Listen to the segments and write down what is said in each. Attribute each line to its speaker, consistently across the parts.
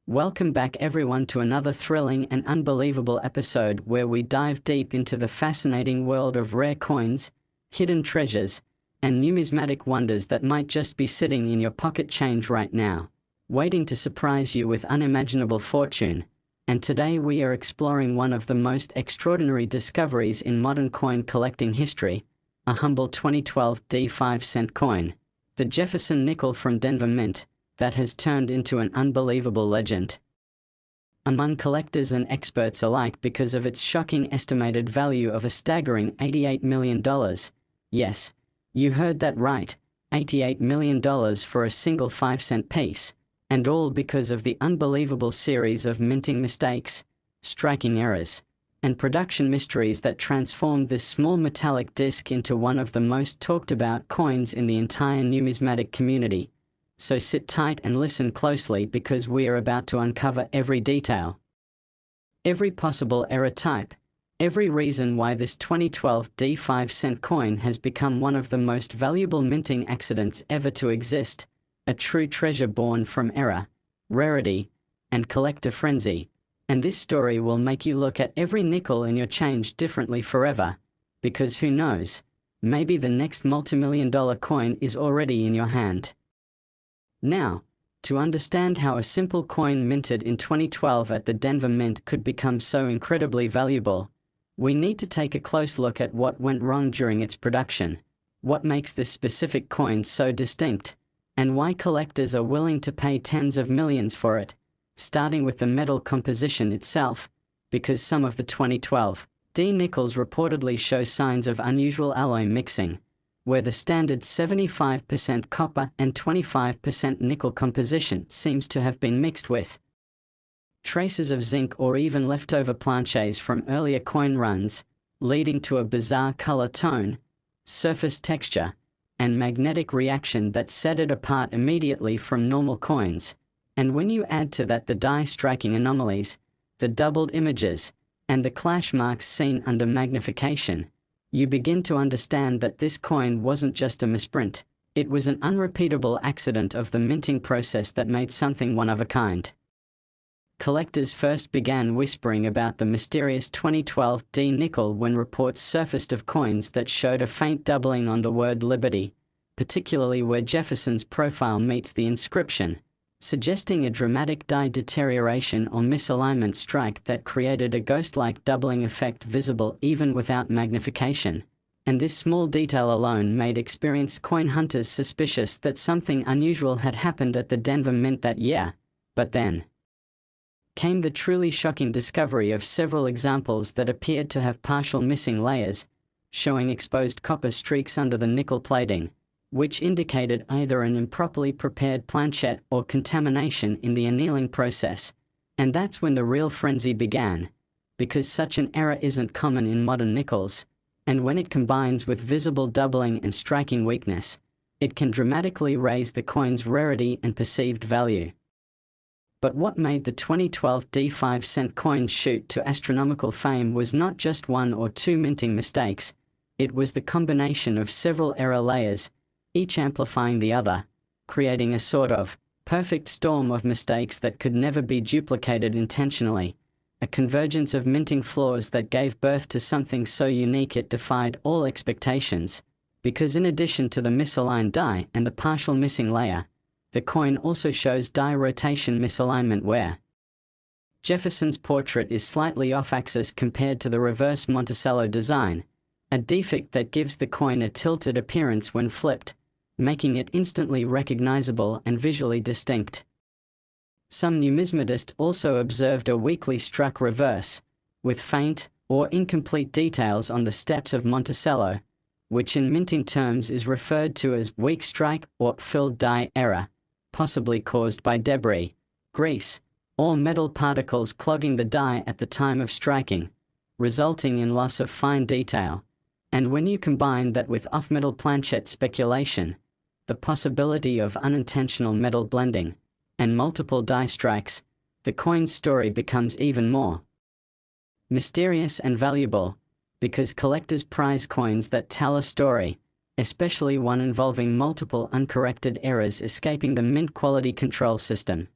Speaker 1: Welcome back everyone to another thrilling and unbelievable episode where we dive deep into the fascinating world of rare coins, hidden treasures, and numismatic wonders that might just be sitting in your pocket change right now, waiting to surprise you with unimaginable fortune. And today we are exploring one of the most extraordinary discoveries in modern coin collecting history, a humble 2012 D5-cent coin, the Jefferson nickel from Denver Mint, that has turned into an unbelievable legend among collectors and experts alike because of its shocking estimated value of a staggering $88 million. Yes, you heard that right, $88 million for a single 5-cent piece, and all because of the unbelievable series of minting mistakes, striking errors, and production mysteries that transformed this small metallic disc into one of the most talked about coins in the entire numismatic community. So sit tight and listen closely because we are about to uncover every detail, every possible error type, every reason why this 2012 D5-cent coin has become one of the most valuable minting accidents ever to exist, a true treasure born from error, rarity, and collector frenzy. And this story will make you look at every nickel in your change differently forever, because who knows, maybe the next multi-million-dollar coin is already in your hand. Now, to understand how a simple coin minted in 2012 at the Denver Mint could become so incredibly valuable, we need to take a close look at what went wrong during its production, what makes this specific coin so distinct, and why collectors are willing to pay tens of millions for it, starting with the metal composition itself, because some of the 2012 D nickels reportedly show signs of unusual alloy mixing, where the standard 75% copper and 25% nickel composition seems to have been mixed with traces of zinc or even leftover planches from earlier coin runs, leading to a bizarre color tone, surface texture, and magnetic reaction that set it apart immediately from normal coins. And when you add to that the die striking anomalies, the doubled images, and the clash marks seen under magnification, you begin to understand that this coin wasn't just a misprint, it was an unrepeatable accident of the minting process that made something one of a kind. Collectors first began whispering about the mysterious 2012 D nickel when reports surfaced of coins that showed a faint doubling on the word Liberty, particularly where Jefferson's profile meets the inscription, suggesting a dramatic die deterioration or misalignment strike that created a ghost-like doubling effect visible even without magnification. And this small detail alone made experienced coin hunters suspicious that something unusual had happened at the Denver Mint that year. But then came the truly shocking discovery of several examples that appeared to have partial missing layers, showing exposed copper streaks under the nickel plating, which indicated either an improperly prepared planchet or contamination in the annealing process. And that's when the real frenzy began, because such an error isn't common in modern nickels, and when it combines with visible doubling and striking weakness, it can dramatically raise the coin's rarity and perceived value. But what made the 2012 D5-cent coin shoot to astronomical fame was not just one or two minting mistakes, it was the combination of several error layers, each amplifying the other, creating a sort of perfect storm of mistakes that could never be duplicated intentionally, a convergence of minting flaws that gave birth to something so unique it defied all expectations, because in addition to the misaligned die and the partial missing layer, the coin also shows die rotation misalignment where Jefferson's portrait is slightly off-axis compared to the reverse Monticello design, a defect that gives the coin a tilted appearance when flipped, making it instantly recognizable and visually distinct. Some numismatists also observed a weakly struck reverse, with faint or incomplete details on the steps of Monticello, which in minting terms is referred to as weak strike or filled die error, possibly caused by debris, grease, or metal particles clogging the die at the time of striking, resulting in loss of fine detail. And when you combine that with off-metal planchet speculation, the possibility of unintentional metal blending, and multiple die strikes, the coin's story becomes even more mysterious and valuable, because collectors prize coins that tell a story, especially one involving multiple uncorrected errors escaping the mint quality control system.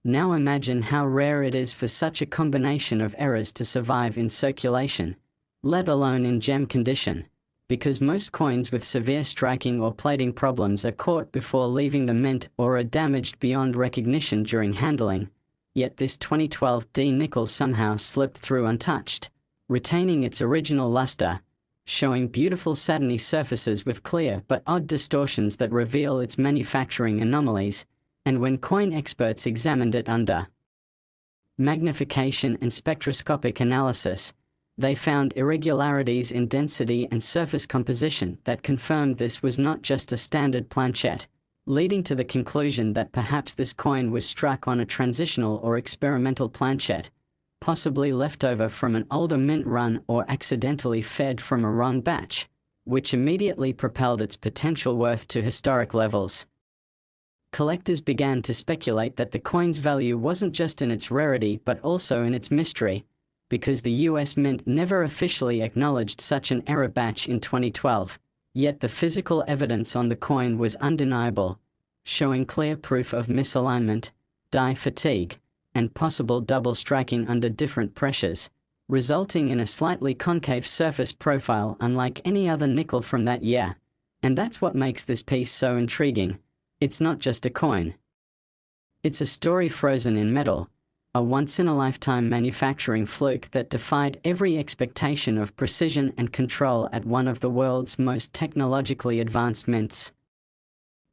Speaker 1: Now imagine how rare it is for such a combination of errors to survive in circulation, let alone in gem condition, because most coins with severe striking or plating problems are caught before leaving the mint or are damaged beyond recognition during handling. Yet this 2012 D nickel somehow slipped through untouched, retaining its original luster, showing beautiful satiny surfaces with clear but odd distortions that reveal its manufacturing anomalies. And when coin experts examined it under magnification and spectroscopic analysis, they found irregularities in density and surface composition that confirmed this was not just a standard planchette, leading to the conclusion that perhaps this coin was struck on a transitional or experimental planchette, possibly left over from an older mint run or accidentally fed from a wrong batch, which immediately propelled its potential worth to historic levels. Collectors began to speculate that the coin's value wasn't just in its rarity but also in its mystery, because the US Mint never officially acknowledged such an error batch in 2012, yet the physical evidence on the coin was undeniable, showing clear proof of misalignment, die fatigue, and possible double striking under different pressures, resulting in a slightly concave surface profile unlike any other nickel from that year. And that's what makes this piece so intriguing. It's not just a coin. It's a story frozen in metal, a once-in-a-lifetime manufacturing fluke that defied every expectation of precision and control at one of the world's most technologically advanced mints.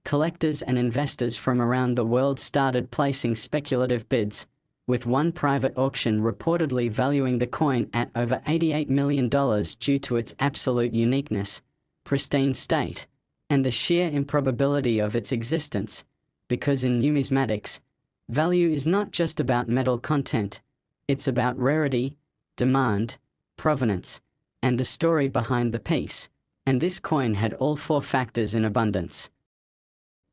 Speaker 1: Collectors and investors from around the world started placing speculative bids, with one private auction reportedly valuing the coin at over $88 million due to its absolute uniqueness, pristine state, and the sheer improbability of its existence, because in numismatics, value is not just about metal content, it's about rarity, demand, provenance, and the story behind the piece, and this coin had all four factors in abundance.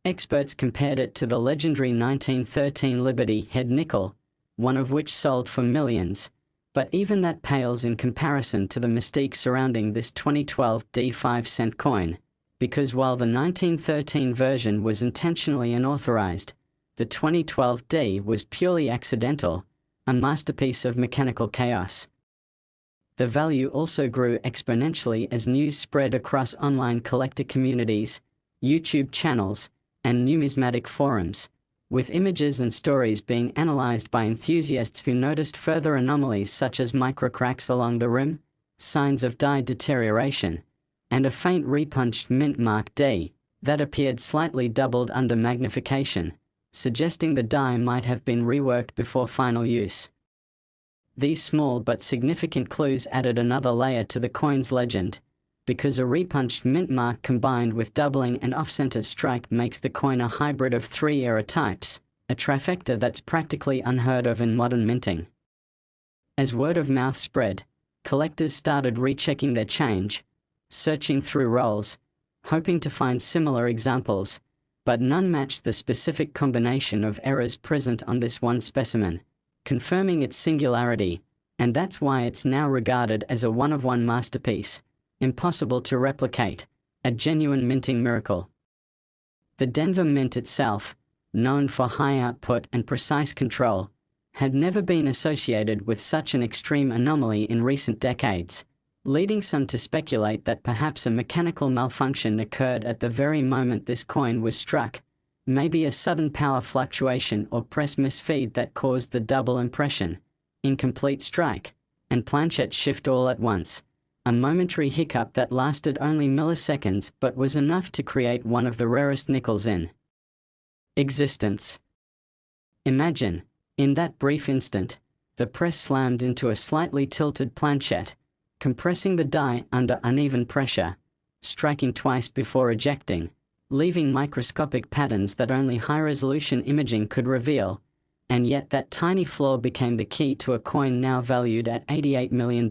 Speaker 1: Experts compared it to the legendary 1913 Liberty Head nickel, one of which sold for millions, but even that pales in comparison to the mystique surrounding this 2012 D 5-cent coin. Because while the 1913 version was intentionally unauthorized, the 2012 D was purely accidental, a masterpiece of mechanical chaos. The value also grew exponentially as news spread across online collector communities, YouTube channels, and numismatic forums, with images and stories being analyzed by enthusiasts who noticed further anomalies such as microcracks along the rim, signs of die deterioration, and a faint repunched mint mark D that appeared slightly doubled under magnification, suggesting the die might have been reworked before final use. These small but significant clues added another layer to the coin's legend, because a repunched mint mark combined with doubling and off-center strike makes the coin a hybrid of three error types, a trifecta that's practically unheard of in modern minting. As word of mouth spread, collectors started rechecking their change, searching through rolls, hoping to find similar examples, but none matched the specific combination of errors present on this one specimen, confirming its singularity, and that's why it's now regarded as a one-of-one masterpiece, impossible to replicate, a genuine minting miracle. The Denver Mint itself, known for high output and precise control, had never been associated with such an extreme anomaly in recent decades, leading some to speculate that perhaps a mechanical malfunction occurred at the very moment this coin was struck, maybe a sudden power fluctuation or press misfeed that caused the double impression, incomplete strike, and planchette shift all at once, a momentary hiccup that lasted only milliseconds but was enough to create one of the rarest nickels in existence. Imagine, in that brief instant, the press slammed into a slightly tilted planchette, compressing the die under uneven pressure, striking twice before ejecting, leaving microscopic patterns that only high-resolution imaging could reveal, and yet that tiny flaw became the key to a coin now valued at $88 million,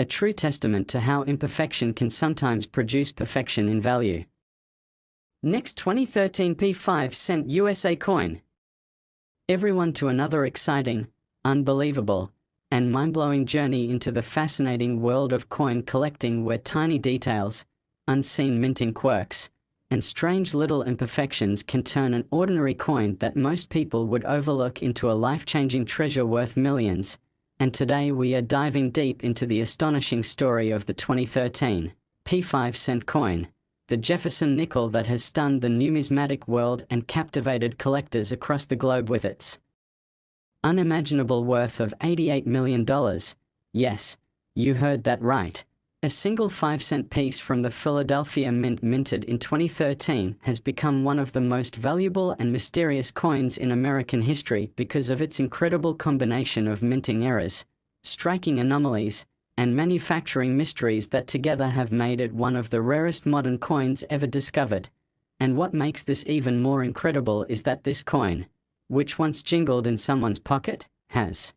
Speaker 1: a true testament to how imperfection can sometimes produce perfection in value. Next 2013 P5-cent USA coin. Everyone to another exciting, unbelievable, and mind-blowing journey into the fascinating world of coin collecting where tiny details, unseen minting quirks, and strange little imperfections can turn an ordinary coin that most people would overlook into a life-changing treasure worth millions. And today we are diving deep into the astonishing story of the 2013 P5-cent coin, the Jefferson nickel that has stunned the numismatic world and captivated collectors across the globe with its unimaginable worth of $88 million. Yes, you heard that right. A single 5-cent piece from the Philadelphia Mint minted in 2013 has become one of the most valuable and mysterious coins in American history because of its incredible combination of minting errors, striking anomalies, and manufacturing mysteries that together have made it one of the rarest modern coins ever discovered. And what makes this even more incredible is that this coin, which once jingled in someone's pocket, has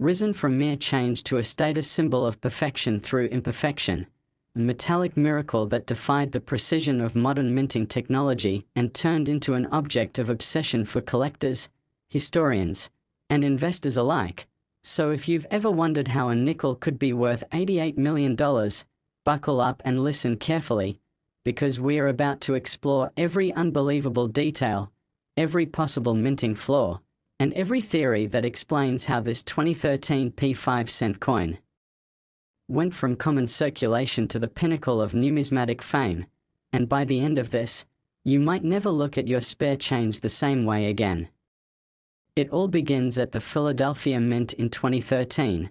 Speaker 1: risen from mere change to a status symbol of perfection through imperfection, a metallic miracle that defied the precision of modern minting technology and turned into an object of obsession for collectors, historians, and investors alike. So if you've ever wondered how a nickel could be worth $88 million, buckle up and listen carefully, because we are about to explore every unbelievable detail, every possible minting flaw, and every theory that explains how this 2013 P5-cent coin went from common circulation to the pinnacle of numismatic fame. And by the end of this, you might never look at your spare change the same way again. It all begins at the Philadelphia Mint in 2013,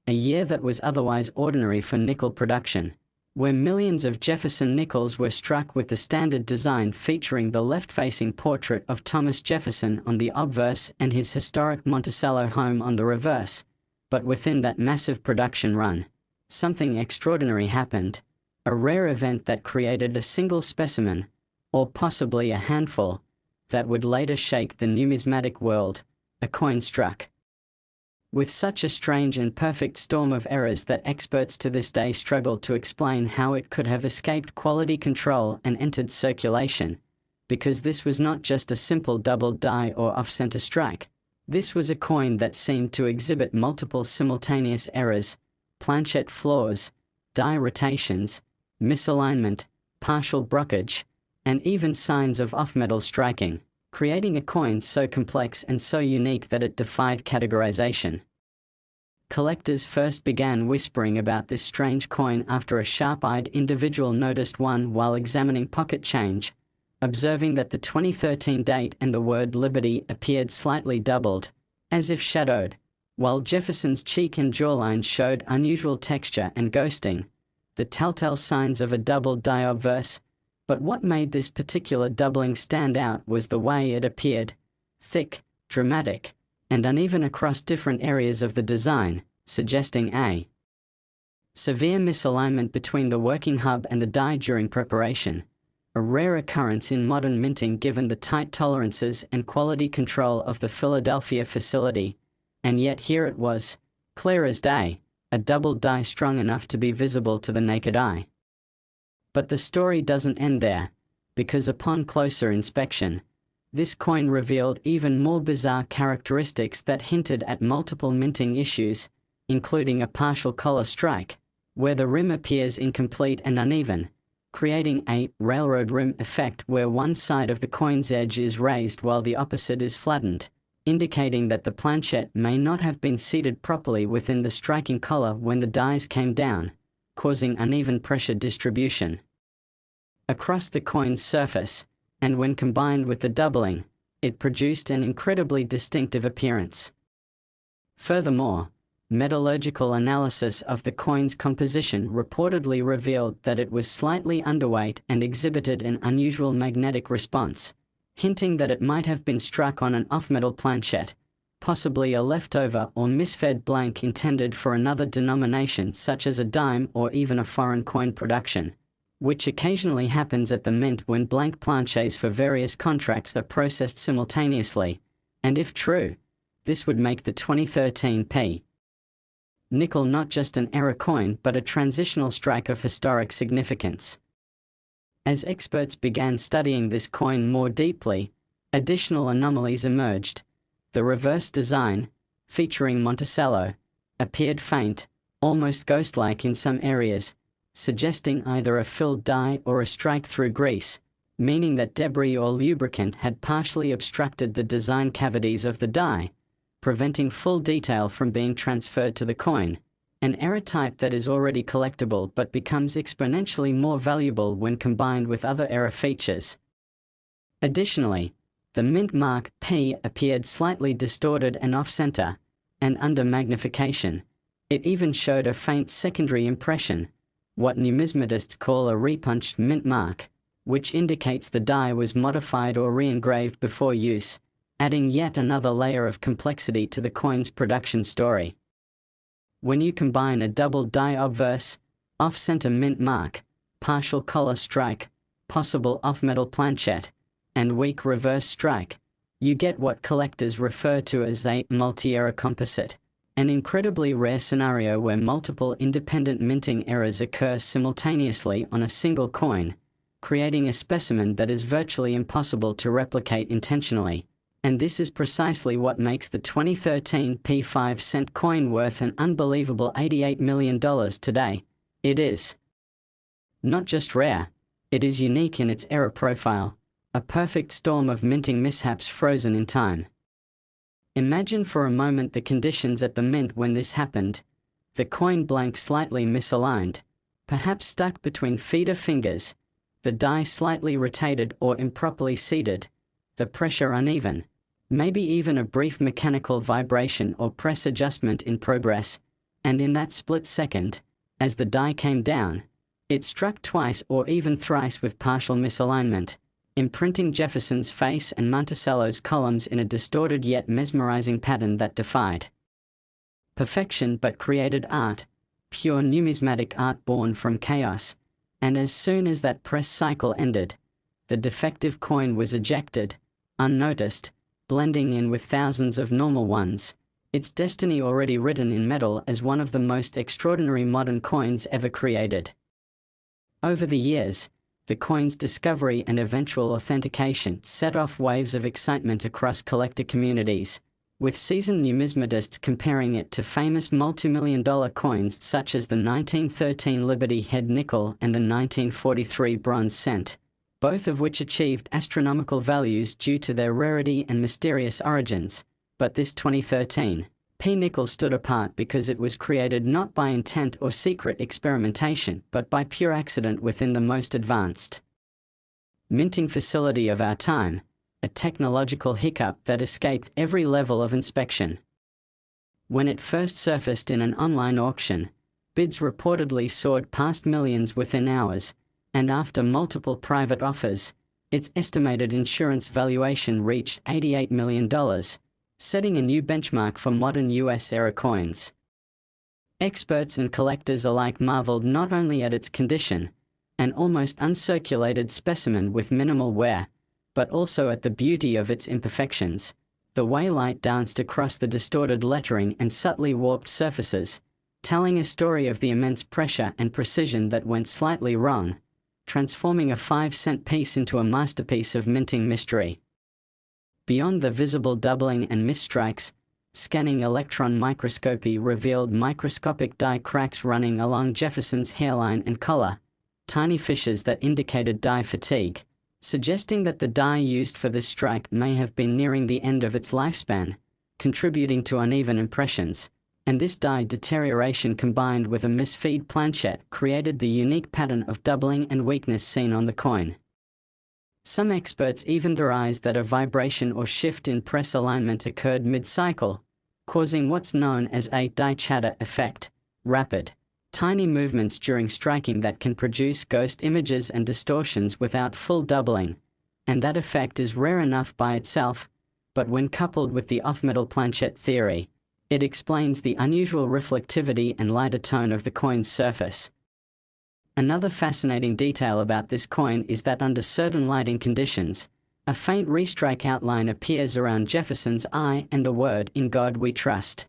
Speaker 1: a year that was otherwise ordinary for nickel production, where millions of Jefferson nickels were struck with the standard design featuring the left-facing portrait of Thomas Jefferson on the obverse and his historic Monticello home on the reverse. But within that massive production run, something extraordinary happened, a rare event that created a single specimen, or possibly a handful, that would later shake the numismatic world. A coin struck with such a strange and perfect storm of errors that experts to this day struggle to explain how it could have escaped quality control and entered circulation. Because this was not just a simple double die or off-center strike. This was a coin that seemed to exhibit multiple simultaneous errors, planchette flaws, die rotations, misalignment, partial blockage, and even signs of off-metal striking, creating a coin so complex and so unique that it defied categorization. Collectors first began whispering about this strange coin after a sharp-eyed individual noticed one while examining pocket change, observing that the 2013 date and the word Liberty appeared slightly doubled, as if shadowed, while Jefferson's cheek and jawline showed unusual texture and ghosting, the telltale signs of a double die obverse. But what made this particular doubling stand out was the way it appeared, thick, dramatic, and uneven across different areas of the design, suggesting a severe misalignment between the working hub and the die during preparation, a rare occurrence in modern minting given the tight tolerances and quality control of the Philadelphia facility. And yet here it was, clear as day, a double die strong enough to be visible to the naked eye. But the story doesn't end there, because upon closer inspection, this coin revealed even more bizarre characteristics that hinted at multiple minting issues, including a partial collar strike, where the rim appears incomplete and uneven, creating a railroad rim effect where one side of the coin's edge is raised while the opposite is flattened, indicating that the planchette may not have been seated properly within the striking collar when the dies came down, causing uneven pressure distribution across the coin's surface, and when combined with the doubling, it produced an incredibly distinctive appearance. Furthermore, metallurgical analysis of the coin's composition reportedly revealed that it was slightly underweight and exhibited an unusual magnetic response, hinting that it might have been struck on an off-metal planchette, possibly a leftover or misfed blank intended for another denomination such as a dime or even a foreign coin production, which occasionally happens at the mint when blank planchets for various contracts are processed simultaneously. And if true, this would make the 2013 P nickel not just an error coin but a transitional strike of historic significance. As experts began studying this coin more deeply, additional anomalies emerged. The reverse design, featuring Monticello, appeared faint, almost ghost-like in some areas, suggesting either a filled die or a strike-through grease, meaning that debris or lubricant had partially obstructed the design cavities of the die, preventing full detail from being transferred to the coin, an error type that is already collectible but becomes exponentially more valuable when combined with other error features. Additionally, the mint mark P appeared slightly distorted and off-center, and under magnification, it even showed a faint secondary impression, what numismatists call a repunched mint mark, which indicates the die was modified or re-engraved before use, adding yet another layer of complexity to the coin's production story. When you combine a double die obverse, off-center mint mark, partial collar strike, possible off-metal planchet, and weak reverse strike, you get what collectors refer to as a multi-error composite, an incredibly rare scenario where multiple independent minting errors occur simultaneously on a single coin, creating a specimen that is virtually impossible to replicate intentionally. And this is precisely what makes the 2013 P5-cent coin worth an unbelievable $88 million today. It is not just rare, it is unique in its error profile, a perfect storm of minting mishaps frozen in time. Imagine for a moment the conditions at the mint when this happened. The coin blank slightly misaligned, perhaps stuck between feeder fingers, the die slightly rotated or improperly seated, the pressure uneven, maybe even a brief mechanical vibration or press adjustment in progress, and in that split second, as the die came down, it struck twice or even thrice with partial misalignment, imprinting Jefferson's face and Monticello's columns in a distorted yet mesmerizing pattern that defied perfection but created art, pure numismatic art born from chaos. And as soon as that press cycle ended, the defective coin was ejected, unnoticed, blending in with thousands of normal ones, its destiny already written in metal as one of the most extraordinary modern coins ever created. Over the years, the coin's discovery and eventual authentication set off waves of excitement across collector communities, with seasoned numismatists comparing it to famous multi-million-dollar coins such as the 1913 Liberty Head nickel and the 1943 bronze cent, both of which achieved astronomical values due to their rarity and mysterious origins. But this 2013 P nickel stood apart because it was created not by intent or secret experimentation, but by pure accident within the most advanced minting facility of our time, a technological hiccup that escaped every level of inspection. When it first surfaced in an online auction, bids reportedly soared past millions within hours, and after multiple private offers, its estimated insurance valuation reached $88 million, setting a new benchmark for modern US era coins. Experts and collectors alike marveled not only at its condition, an almost uncirculated specimen with minimal wear, but also at the beauty of its imperfections, the way light danced across the distorted lettering and subtly warped surfaces, telling a story of the immense pressure and precision that went slightly wrong, transforming a 5-cent piece into a masterpiece of minting mystery. Beyond the visible doubling and misstrikes, scanning electron microscopy revealed microscopic die cracks running along Jefferson's hairline and collar, tiny fissures that indicated die fatigue, suggesting that the die used for this strike may have been nearing the end of its lifespan, contributing to uneven impressions. And this die deterioration combined with a misfeed planchet created the unique pattern of doubling and weakness seen on the coin. Some experts even theorized that a vibration or shift in press alignment occurred mid-cycle, causing what's known as a die chatter effect, rapid, tiny movements during striking that can produce ghost images and distortions without full doubling, and that effect is rare enough by itself, but when coupled with the off-metal planchet theory, it explains the unusual reflectivity and lighter tone of the coin's surface. Another fascinating detail about this coin is that under certain lighting conditions, a faint restrike outline appears around Jefferson's eye and the word "In God We Trust."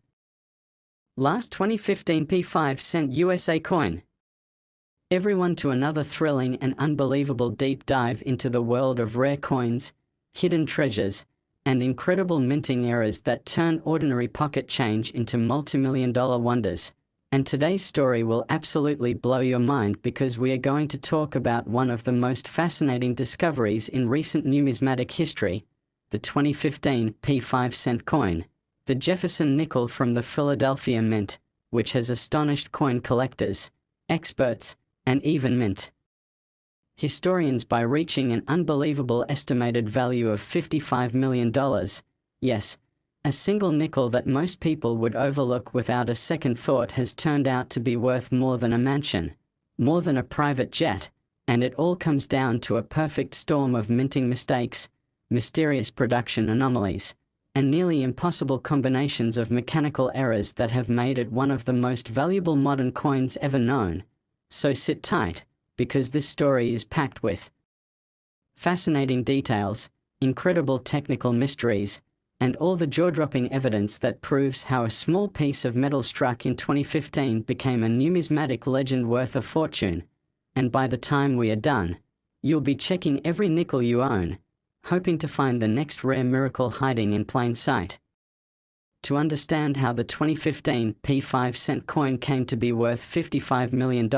Speaker 1: Last 2015 P5-cent USA coin. Everyone to another thrilling and unbelievable deep dive into the world of rare coins, hidden treasures, and incredible minting errors that turn ordinary pocket change into multi-million-dollar wonders. And today's story will absolutely blow your mind because we are going to talk about one of the most fascinating discoveries in recent numismatic history, the 2015 P5-cent coin, the Jefferson nickel from the Philadelphia Mint, which has astonished coin collectors, experts, and even mint historians by reaching an unbelievable estimated value of $55 million. Yes, a single nickel that most people would overlook without a second thought has turned out to be worth more than a mansion, more than a private jet, and it all comes down to a perfect storm of minting mistakes, mysterious production anomalies, and nearly impossible combinations of mechanical errors that have made it one of the most valuable modern coins ever known. So sit tight, because this story is packed with fascinating details, incredible technical mysteries, and all the jaw-dropping evidence that proves how a small piece of metal struck in 2015 became a numismatic legend worth a fortune. And by the time we are done, you'll be checking every nickel you own, hoping to find the next rare miracle hiding in plain sight. To understand how the 2015 P5-cent coin came to be worth $55 million,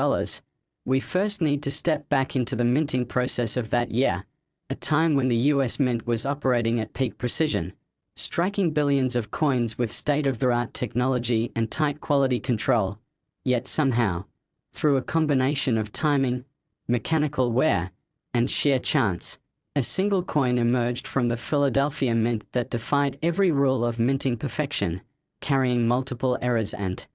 Speaker 1: we first need to step back into the minting process of that year, a time when the US Mint was operating at peak precision, striking billions of coins with state-of-the-art technology and tight quality control. Yet somehow, through a combination of timing, mechanical wear, and sheer chance, a single coin emerged from the Philadelphia Mint that defied every rule of minting perfection, carrying multiple errors and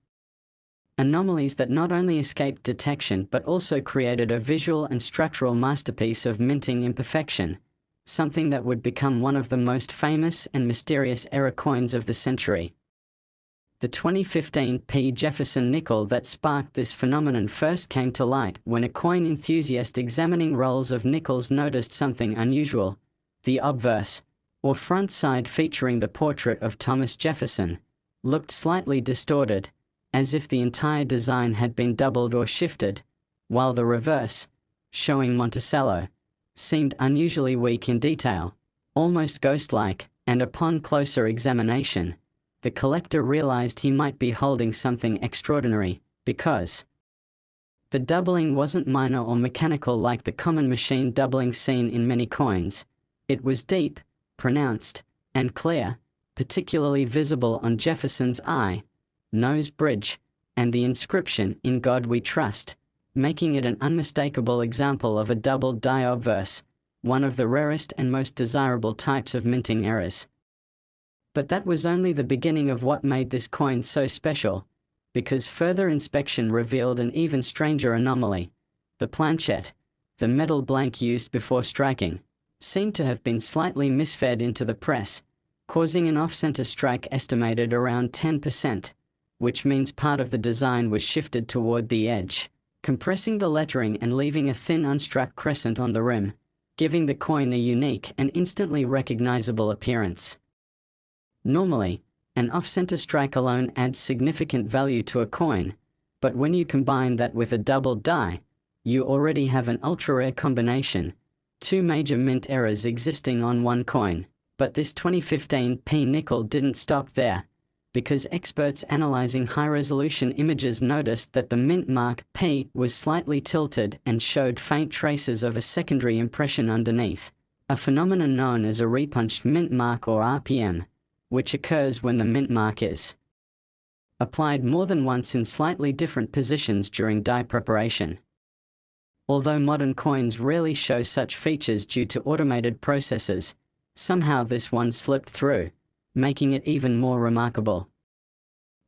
Speaker 1: anomalies that not only escaped detection but also created a visual and structural masterpiece of minting imperfection, something that would become one of the most famous and mysterious error coins of the century. The 2015 P. Jefferson nickel that sparked this phenomenon first came to light when a coin enthusiast examining rolls of nickels noticed something unusual. The obverse, or front side featuring the portrait of Thomas Jefferson, looked slightly distorted, as if the entire design had been doubled or shifted, while the reverse, showing Monticello, seemed unusually weak in detail, almost ghost-like, and upon closer examination, the collector realized he might be holding something extraordinary, because the doubling wasn't minor or mechanical like the common machine doubling seen in many coins. It was deep, pronounced, and clear, particularly visible on Jefferson's eye, nose bridge, and the inscription, "In God We Trust," making it an unmistakable example of a doubled die obverse, one of the rarest and most desirable types of minting errors. But that was only the beginning of what made this coin so special, because further inspection revealed an even stranger anomaly. The planchette, the metal blank used before striking, seemed to have been slightly misfed into the press, causing an off-center strike estimated around 10%, which means part of the design was shifted toward the edge, compressing the lettering and leaving a thin unstruck crescent on the rim, giving the coin a unique and instantly recognizable appearance. Normally, an off-center strike alone adds significant value to a coin, but when you combine that with a doubled die, you already have an ultra-rare combination, two major mint errors existing on one coin. But this 2015 P nickel didn't stop there, because experts analyzing high-resolution images noticed that the mint mark P was slightly tilted and showed faint traces of a secondary impression underneath, a phenomenon known as a repunched mint mark or RPM, which occurs when the mint mark is applied more than once in slightly different positions during die preparation. Although modern coins rarely show such features due to automated processes, somehow this one slipped through, making it even more remarkable.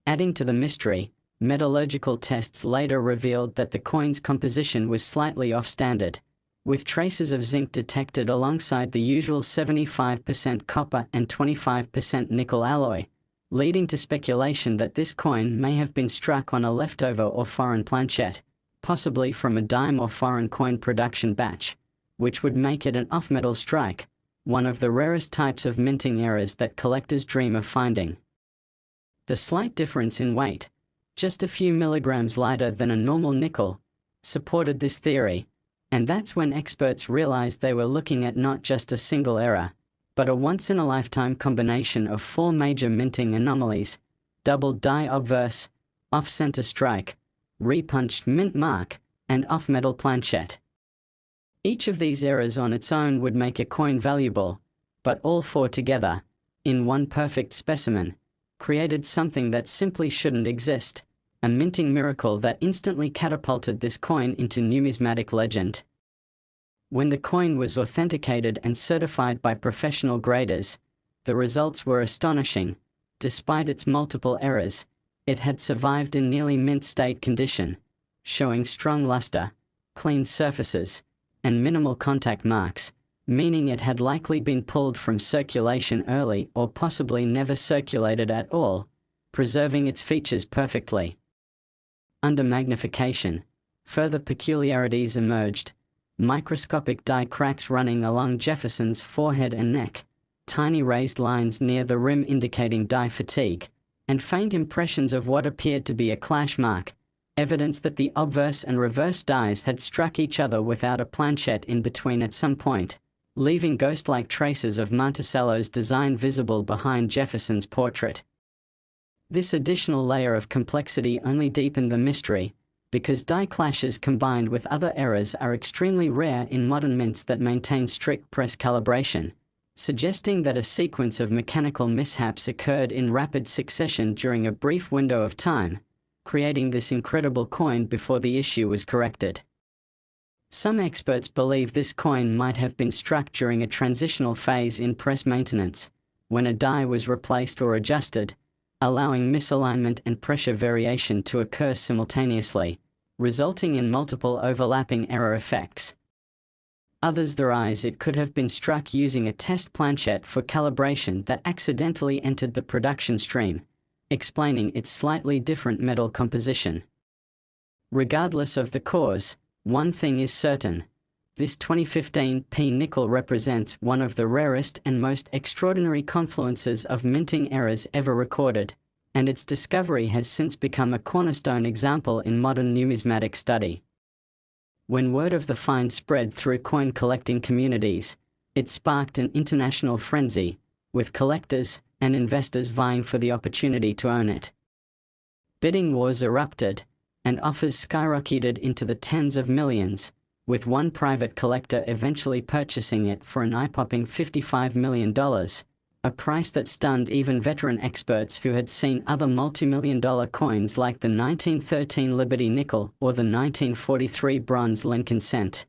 Speaker 1: Adding to the mystery, metallurgical tests later revealed that the coin's composition was slightly off-standard, with traces of zinc detected alongside the usual 75% copper and 25% nickel alloy, leading to speculation that this coin may have been struck on a leftover or foreign planchette, possibly from a dime or foreign coin production batch, which would make it an off-metal strike, one of the rarest types of minting errors that collectors dream of finding. The slight difference in weight, just a few milligrams lighter than a normal nickel, supported this theory, and that's when experts realized they were looking at not just a single error, but a once-in-a-lifetime combination of four major minting anomalies: doubled die obverse, off-center strike, repunched mint mark, and off-metal planchette. Each of these errors on its own would make a coin valuable, but all four together, in one perfect specimen, created something that simply shouldn't exist, a minting miracle that instantly catapulted this coin into numismatic legend. When the coin was authenticated and certified by professional graders, the results were astonishing. Despite its multiple errors, it had survived in nearly mint state condition, showing strong luster, clean surfaces, and minimal contact marks, meaning it had likely been pulled from circulation early or possibly never circulated at all, preserving its features perfectly. Under magnification, further peculiarities emerged: microscopic die cracks running along Jefferson's forehead and neck, tiny raised lines near the rim indicating die fatigue, and faint impressions of what appeared to be a clash mark, evidence that the obverse and reverse dies had struck each other without a planchette in between at some point, leaving ghost-like traces of Monticello's design visible behind Jefferson's portrait. This additional layer of complexity only deepened the mystery, because die clashes combined with other errors are extremely rare in modern mints that maintain strict press calibration, suggesting that a sequence of mechanical mishaps occurred in rapid succession during a brief window of time, creating this incredible coin before the issue was corrected. Some experts believe this coin might have been struck during a transitional phase in press maintenance, when a die was replaced or adjusted, allowing misalignment and pressure variation to occur simultaneously, resulting in multiple overlapping error effects. Others theorize it could have been struck using a test planchette for calibration that accidentally entered the production stream, explaining its slightly different metal composition. Regardless of the cause, one thing is certain: this 2015 P nickel represents one of the rarest and most extraordinary confluences of minting errors ever recorded, and its discovery has since become a cornerstone example in modern numismatic study. When word of the find spread through coin collecting communities, it sparked an international frenzy, with collectors and investors vying for the opportunity to own it. Bidding wars erupted, and offers skyrocketed into the tens of millions, with one private collector eventually purchasing it for an eye-popping $55 million, a price that stunned even veteran experts who had seen other multi-million-dollar coins like the 1913 Liberty nickel or the 1943 bronze Lincoln cent.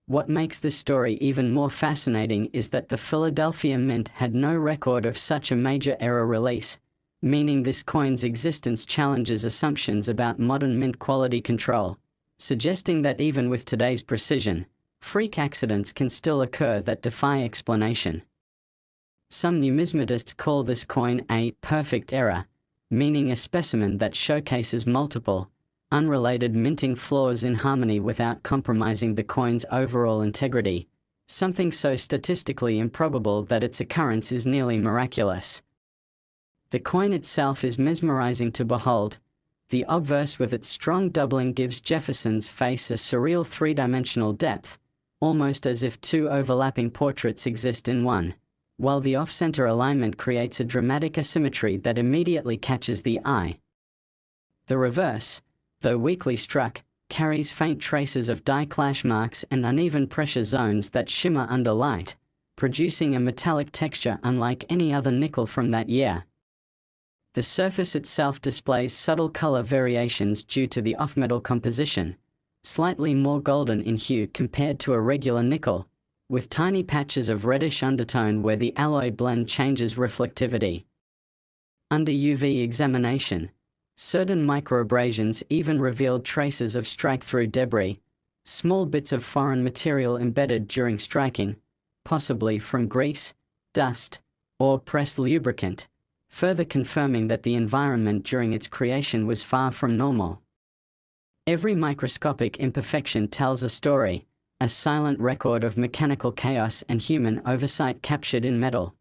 Speaker 1: What makes this story even more fascinating is that the Philadelphia Mint had no record of such a major error release, meaning this coin's existence challenges assumptions about modern mint quality control, suggesting that even with today's precision, freak accidents can still occur that defy explanation. Some numismatists call this coin a perfect error, meaning a specimen that showcases multiple, unrelated minting flaws in harmony without compromising the coin's overall integrity, something so statistically improbable that its occurrence is nearly miraculous. The coin itself is mesmerizing to behold. The obverse with its strong doubling gives Jefferson's face a surreal three-dimensional depth, almost as if two overlapping portraits exist in one, while the off-center alignment creates a dramatic asymmetry that immediately catches the eye. The reverse, though weakly struck, carries faint traces of die clash marks and uneven pressure zones that shimmer under light, producing a metallic texture unlike any other nickel from that year. The surface itself displays subtle color variations due to the off-metal composition, slightly more golden in hue compared to a regular nickel, with tiny patches of reddish undertone where the alloy blend changes reflectivity. Under UV examination, certain microabrasions even revealed traces of strike-through debris, small bits of foreign material embedded during striking, possibly from grease, dust, or pressed lubricant, further confirming that the environment during its creation was far from normal. Every microscopic imperfection tells a story, a silent record of mechanical chaos and human oversight captured in metal.